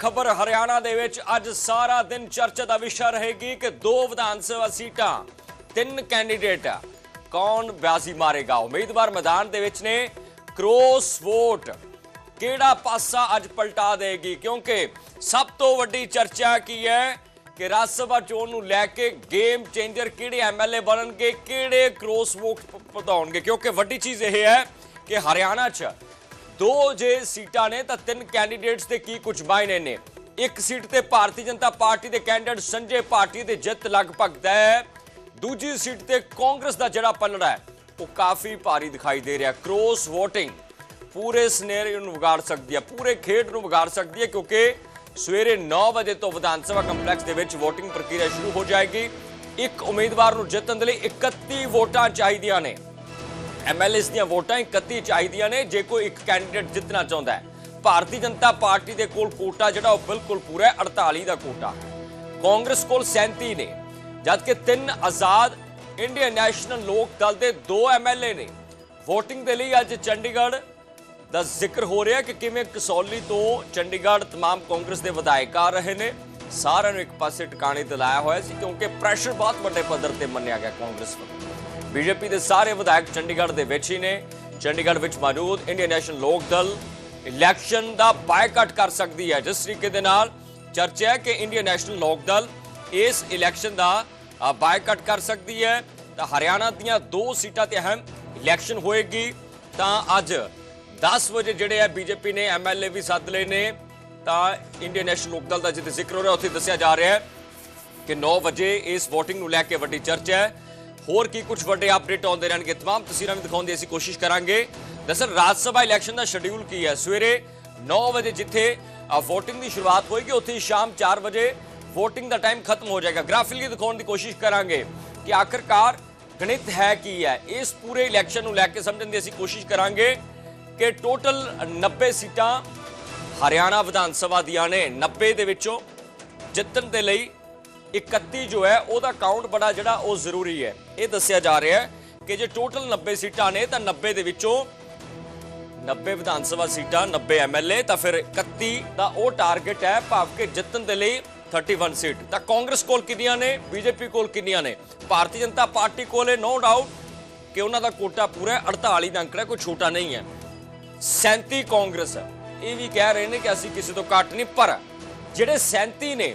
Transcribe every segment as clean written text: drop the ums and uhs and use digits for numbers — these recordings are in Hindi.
खबर हरियाणा दे विच अज सारा दिन चर्चा का विषय रहेगी कि 2 विधानसभा सीटां 3 कैंडीडेट कौन बाजी मारेगा। उम्मीदवार मैदान दे विच ने क्रॉस वोट केड़ा पासा अज पलटा देगी, क्योंकि सब तो वड्डी चर्चा की है कि राज्य सभा चोण नूं लैके गेम चेंजर किहड़े एमएलए बनणगे, किहड़े क्रॉस वोट पताउणगे। क्योंकि वड्डी चीज़ यह है कि हरियाणा च 2 जे सीटां ने तां 3 कैंडीडेट्स दे की कुछ मायने ने। एक सीट ते भारतीय जनता पार्टी के कैंडीडेट संजय पाटिल दी जित लगभग तय है। दूजी सीट ते कांग्रेस का जिहड़ा पलड़ा है वो काफ़ी भारी दिखाई दे रहा है। क्रॉस वोटिंग पूरे सनेरियो नूं विगाड़ सकती है, पूरे खेड नूं विगाड़ सकती है, क्योंकि सवेरे 9 बजे तो विधानसभा कंपलैक्स दे विच वोटिंग प्रक्रिया शुरू हो जाएगी। एक उम्मीदवार नूं जितण दे लई 31 वोटां चाहीदियां ने। एमएलएस ਦੀਆਂ वोटां 31 ਚਾਹੀਦੀਆਂ ने जे कोई एक कैंडीडेट जितना चाहता है। भारतीय जनता पार्टी के कोल कोटा जिहड़ा बिल्कुल पूरा है 48 का कोटा, कांग्रेस कोल 37 ने, जबकि 3 आजाद इंडियन नैशनल लोक दल के 2 एमएलए ने। वोटिंग के लिए अज चंडीगढ़ का जिक्र हो रहा है कि किवें कसौली तो चंडीगढ़ तमाम कांग्रेस के विधायक आ रहे हैं। सारिਆਂ ਨੂੰ एक पासे टिकाणे ते लाया होया सी, क्योंकि प्रैशर बहुत बड़े पद्धर ते मन्निया गया कांग्रेस ਵੱਲੋਂ। बीजेपी के सारे विधायक चंडीगढ़ के विच ही ने। चंडीगढ़ में मौजूद इंडियन नैशनल लोक दल इलैक्शन का बायकट कर सकती है। जिस तरीके दे नाल चर्चा है कि इंडियन नैशनल लोक दल इस इलैक्शन का बायकट कर सकती है, तो हरियाणा दीयां 2 सीटां ते अहम इलैक्शन होएगी। तो अज 10 बजे जिहड़े है बीजेपी ने एमएलए भी सद लए ने। तो इंडियन नैशनल लोक दल का जिथे जिक्र हो रहा उत्थे दस्सिया जा रहा है कि 9 बजे इस वोटिंग नूं लैके वड्डी चर्चा है। होर की कुछ वड्डे अपडेट आउंदे रहणगे, तमाम तस्वीरां भी दिखाउण दी असीं कोशिश करांगे। दरअसल राज्य सभा इलैक्शन का शेड्यूल की है, सवेरे 9 बजे जिथे वोटिंग की शुरुआत होएगी उत्थे शाम 4 बजे वोटिंग का टाइम खत्म हो जाएगा। ग्राफिकली दिखाउण की कोशिश करांगे कि आखिरकार गणित है की है। इस पूरे इलैक्शन नूं लैके समझण दी असीं कोशिश करांगे कि टोटल 90 सीटां हरियाणा विधान सभा दियां ने। 90 दे विचों जितण दे लई 31 जो है वह काउंट बड़ा जड़ा वो जरूरी है। ये दस्सिया जा रहा है कि जो टोटल 90 सीटां ने तो 90 दे विचों 90 विधानसभा सीटां 90 एमएलए, तो फिर 31 का वो टारगेट है, भाव के जितण दे लई 31 सीट। तो कांग्रेस कोल कितनियां ने, बीजेपी कोल कितनियां ने, भारतीय जनता पार्टी कोल नो डाउट कि उन्हों का कोटा पूरा 48 का अंकड़ा कोई छोटा नहीं है। 37 कांग्रेस है, ये भी कह रहे हैं कि असीं किसी तो घट नहीं, पर जिहड़े 37 ने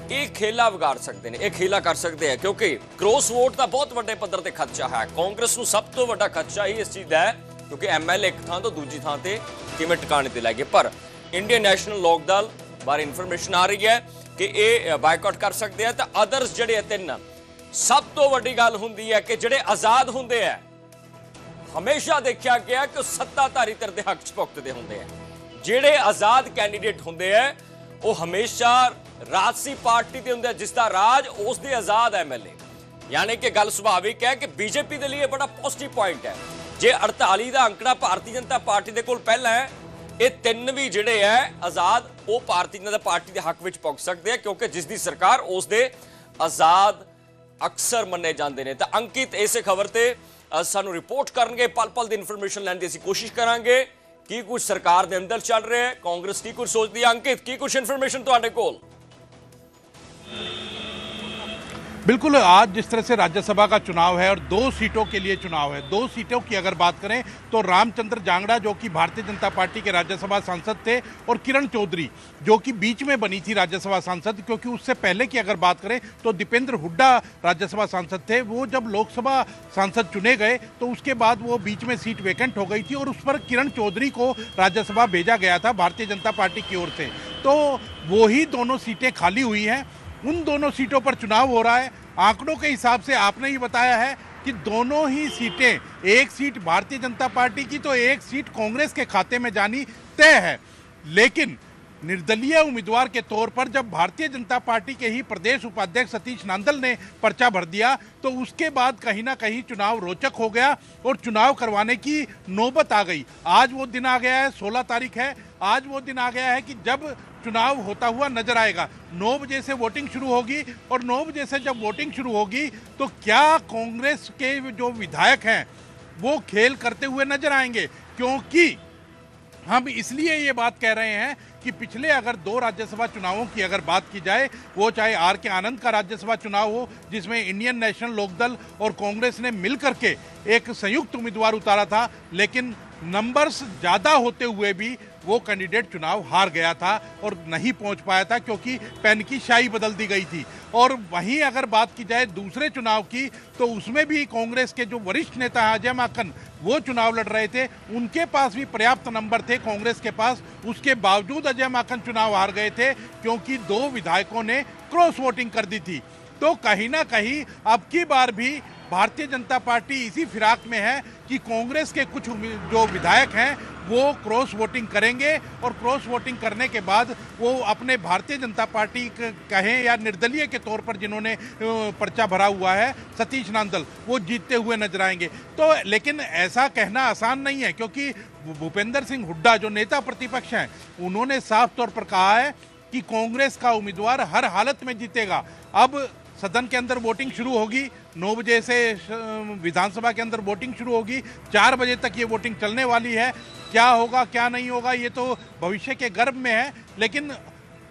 ये खेला विगाड़ सकते हैं, ये खेला कर सकते हैं, क्योंकि क्रॉस वोट का बहुत बड़े पद्धर से खदशा है। कांग्रेस को सब तो बड़ा खदशा ही इस चीज़ का है, क्योंकि एमएलए एक थां तो दूजी थां ते किवें टिकाणे ते लै गए। पर इंडियन नैशनल लोक दल बारे इन्फॉर्मेशन आ रही है कि ये बायकॉट कर सकते हैं। तो अदर्स जिहड़े 3 सब तो वड्डी गल हुंदी है कि जिहड़े आज़ाद हुंदे है, हमेशा देखा गया कि सत्ताधारी धिर दे हक च भुगतदे हुंदे हैं। जिहड़े आज़ाद कैंडीडेट हुंदे है वो हमेशा राजसी पार्टी के होंगे जिसका राज उसके आजाद एमएलए, यानी कि गल सुभाविक है कि बीजेपी के लिए बड़ा पॉजिटिव पॉइंट है। जे 48 का अंकड़ा भारतीय जनता पार्टी के कोल पहला है, ये 3 भी जिहड़े है आजाद वो भारतीय जनता पार्टी के हक में पुग सकते हैं, क्योंकि जिसकी सरकार उसके आजाद अक्सर मन्ने जाते हैं। तो अंकित इस खबर से सानू रिपोर्ट करनगे, पल पल की इन्फॉर्मेशन लैण की असीं कोशिश करांगे की कुछ सरकार के अंदर चल रहा है, कांग्रेस की कुछ सोचती है। अंकित की कुछ इन्फॉर्मेशन तुहाडे कोल? बिल्कुल, आज जिस तरह से राज्यसभा का चुनाव है और 2 सीटों के लिए चुनाव है, 2 सीटों की अगर बात करें तो रामचंद्र जांगड़ा जो कि भारतीय जनता पार्टी के राज्यसभा सांसद थे, और किरण चौधरी जो कि बीच में बनी थी राज्यसभा सांसद, क्योंकि उससे पहले की अगर बात करें तो दीपेंद्र हुड्डा राज्यसभा सांसद थे। वो जब लोकसभा सांसद चुने गए तो उसके बाद वो बीच में सीट वैकेंट हो गई थी और उस पर किरण चौधरी को राज्यसभा भेजा गया था भारतीय जनता पार्टी की ओर से। तो वो ही दोनों सीटें खाली हुई हैं, उन दोनों सीटों पर चुनाव हो रहा है। आंकड़ों के हिसाब से आपने ही बताया है कि दोनों ही सीटें, एक सीट भारतीय जनता पार्टी की तो एक सीट कांग्रेस के खाते में जानी तय है। लेकिन निर्दलीय उम्मीदवार के तौर पर जब भारतीय जनता पार्टी के ही प्रदेश उपाध्यक्ष सतीश नांदल ने पर्चा भर दिया तो उसके बाद कहीं ना कहीं चुनाव रोचक हो गया और चुनाव करवाने की नौबत आ गई। आज वो दिन आ गया है, 16 तारीख है, आज वो दिन आ गया है कि जब चुनाव होता हुआ नजर आएगा। 9 बजे से वोटिंग शुरू होगी और 9 बजे से जब वोटिंग शुरू होगी तो क्या कांग्रेस के जो विधायक हैं वो खेल करते हुए नजर आएंगे, क्योंकि हम इसलिए ये बात कह रहे हैं कि पिछले अगर 2 राज्यसभा चुनावों की अगर बात की जाए, वो चाहे आर के आनंद का राज्यसभा चुनाव हो जिसमें इंडियन नेशनल लोकदल और कांग्रेस ने मिलकर के एक संयुक्त उम्मीदवार उतारा था, लेकिन नंबर्स ज़्यादा होते हुए भी वो कैंडिडेट चुनाव हार गया था और नहीं पहुंच पाया था क्योंकि पेन की स्याही बदल दी गई थी। और वहीं अगर बात की जाए दूसरे चुनाव की, तो उसमें भी कांग्रेस के जो वरिष्ठ नेता हैं अजय माकन, वो चुनाव लड़ रहे थे, उनके पास भी पर्याप्त नंबर थे कांग्रेस के पास, उसके बावजूद अजय माकन चुनाव हार गए थे क्योंकि 2 विधायकों ने क्रॉस वोटिंग कर दी थी। तो कहीं ना कहीं अब की बार भी भारतीय जनता पार्टी इसी फिराक में है कि कांग्रेस के कुछ जो विधायक हैं वो क्रॉस वोटिंग करेंगे और क्रॉस वोटिंग करने के बाद वो अपने भारतीय जनता पार्टी कहें या निर्दलीय के तौर पर जिन्होंने पर्चा भरा हुआ है सतीश नांदल, वो जीतते हुए नजर आएंगे। तो लेकिन ऐसा कहना आसान नहीं है क्योंकि भूपेंद्र सिंह हुड्डा जो नेता प्रतिपक्ष हैं, उन्होंने साफ तौर पर कहा है कि कांग्रेस का उम्मीदवार हर हालत में जीतेगा। अब सदन के अंदर वोटिंग शुरू होगी, 9 बजे से विधानसभा के अंदर वोटिंग शुरू होगी, 4 बजे तक ये वोटिंग चलने वाली है। क्या होगा क्या नहीं होगा ये तो भविष्य के गर्भ में है, लेकिन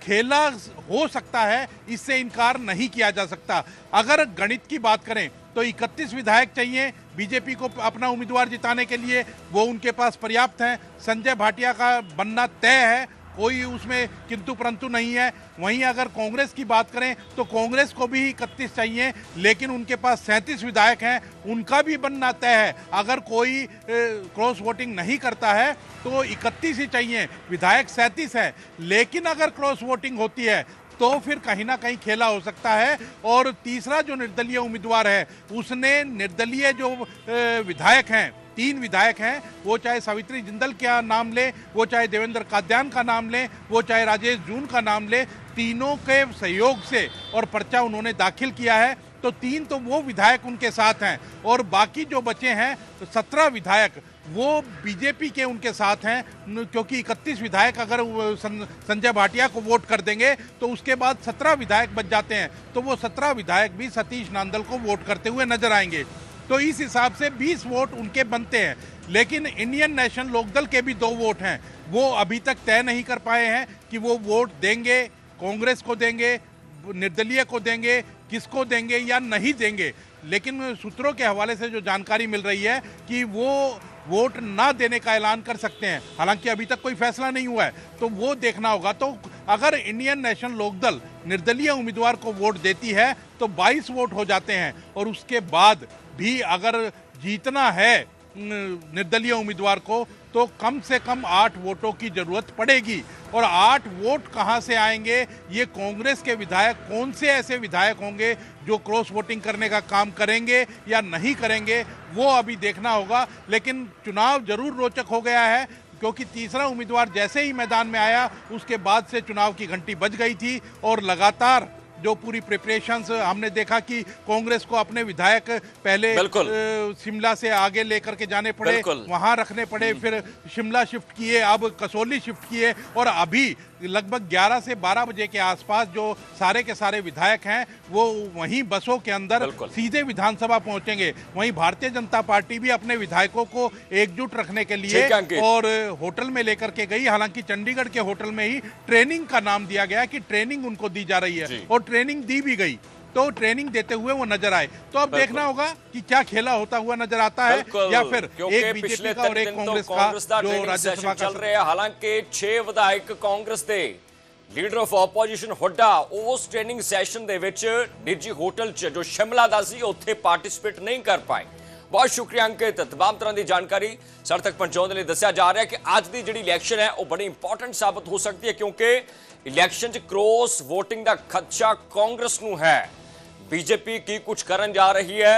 खेला हो सकता है, इससे इनकार नहीं किया जा सकता। अगर गणित की बात करें तो 31 विधायक चाहिए बीजेपी को अपना उम्मीदवार जिताने के लिए, वो उनके पास पर्याप्त हैं। संजय भाटिया का बनना तय है, कोई उसमें किंतु परंतु नहीं है। वहीं अगर कांग्रेस की बात करें तो कांग्रेस को भी 31 चाहिए, लेकिन उनके पास 37 विधायक हैं, उनका भी बनना तय है। अगर कोई क्रॉस वोटिंग नहीं करता है तो 31 ही चाहिए, विधायक 37 है। लेकिन अगर क्रॉस वोटिंग होती है तो फिर कहीं ना कहीं खेला हो सकता है। और तीसरा जो निर्दलीय उम्मीदवार है, उसने निर्दलीय जो विधायक हैं, 3 विधायक हैं, वो चाहे सावित्री जिंदल का नाम ले, वो चाहे देवेंद्र कादयान का नाम ले, वो चाहे राजेश जून का नाम ले, तीनों के सहयोग से और पर्चा उन्होंने दाखिल किया है। तो 3 तो वो विधायक उनके साथ हैं और बाकी जो बचे हैं 17 विधायक वो बीजेपी के उनके साथ हैं, क्योंकि 31 विधायक अगर संजय भाटिया को वोट कर देंगे तो उसके बाद 17 विधायक बच जाते हैं, तो वो 17 विधायक भी सतीश नांदल को वोट करते हुए नजर आएंगे। तो इस हिसाब से 20 वोट उनके बनते हैं। लेकिन इंडियन नेशनल लोकदल के भी 2 वोट हैं, वो अभी तक तय नहीं कर पाए हैं कि वो वोट देंगे, कांग्रेस को देंगे, निर्दलीय को देंगे, किसको देंगे या नहीं देंगे। लेकिन सूत्रों के हवाले से जो जानकारी मिल रही है कि वो वोट ना देने का ऐलान कर सकते हैं, हालांकि अभी तक कोई फैसला नहीं हुआ है, तो वो देखना होगा। तो अगर इंडियन नेशनल लोकदल निर्दलीय उम्मीदवार को वोट देती है तो 22 वोट हो जाते हैं, और उसके बाद भी अगर जीतना है निर्दलीय उम्मीदवार को तो कम से कम 8 वोटों की जरूरत पड़ेगी। और 8 वोट कहां से आएंगे, ये कांग्रेस के विधायक, कौन से ऐसे विधायक होंगे जो क्रॉस वोटिंग करने का काम करेंगे या नहीं करेंगे, वो अभी देखना होगा। लेकिन चुनाव जरूर रोचक हो गया है क्योंकि तीसरा उम्मीदवार जैसे ही मैदान में आया उसके बाद से चुनाव की घंटी बज गई थी और लगातार जो पूरी प्रिपरेशंस हमने देखा कि कांग्रेस को अपने विधायक पहले शिमला से आगे लेकर के जाने पड़े, वहां रखने पड़े, फिर शिमला शिफ्ट किए, अब कसौली शिफ्ट किए, और अभी लगभग 11 से 12 बजे के आसपास जो सारे के सारे विधायक हैं वो वहीं बसों के अंदर सीधे विधानसभा पहुंचेंगे। वहीं भारतीय जनता पार्टी भी अपने विधायकों को एकजुट रखने के लिए और होटल में लेकर के गई, हालांकि चंडीगढ़ के होटल में ही ट्रेनिंग का नाम दिया गया कि ट्रेनिंग उनको दी जा रही है, और ट्रेनिंग दी भी गई, तो ट्रेनिंग देते हुए वो नजर आए। तो अब देखना होगा कि क्या खेला होता हुआ नजर आता है या फिर एक बीजेपी का और एक कांग्रेस का जो राज्यसभा का चल रहे हैं। हालांकि 6 विधायक कांग्रेस ਦੇ ਲੀਡਰ ਆਫ ਆਪੋਜੀਸ਼ਨ ਹੁੱਡਾ ਉਸ ਟ੍ਰੇਨਿੰਗ ਸੈਸ਼ਨ ਦੇ ਵਿੱਚ ਨਿੱਜੀ ਹੋਟਲ 'ਚ ਜੋ ਸ਼ਿਮਲਾ ਦਾ ਸੀ ਉੱਥੇ ਪਾਰਟਿਸਿਪੇਟ ਨਹੀਂ ਕਰ ਪਾਏ। ਬਹੁਤ ਸ਼ੁਕਰੀਆ ਅੰਕਿਤ, तमाम ਤਰ੍ਹਾਂ ਦੀ ਜਾਣਕਾਰੀ ਸਾਡੇ ਤੱਕ ਪਹੁੰਚਾਉਣ ਦੇ ਲਈ। ਦੱਸਿਆ ਜਾ ਰਿਹਾ ਕਿ ਅੱਜ ਦੀ ਜਿਹੜੀ ਇਲੈਕਸ਼ਨ ਹੈ ਉਹ ਬੜੀ ਇੰਪੋਰਟੈਂਟ ਸਾਬਤ ਹੋ ਸਕਦੀ ਹੈ ਕਿਉਂਕਿ ਇਲੈਕਸ਼ਨ 'ਚ ਕ੍ਰੋਸ ਵੋਟਿੰਗ ਦਾ ਖਦਸ਼ਾ ਕਾਂਗਰਸ ਨੂੰ ਹੈ। बीजेपी की कुछ करन जा रही है,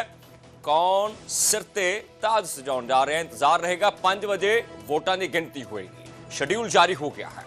कौन सिर ते ताज सजाउण जा रहे हैं, इंतजार रहेगा। 5 बजे वोटां की गिनती होएगी, शेड्यूल जारी हो गया है।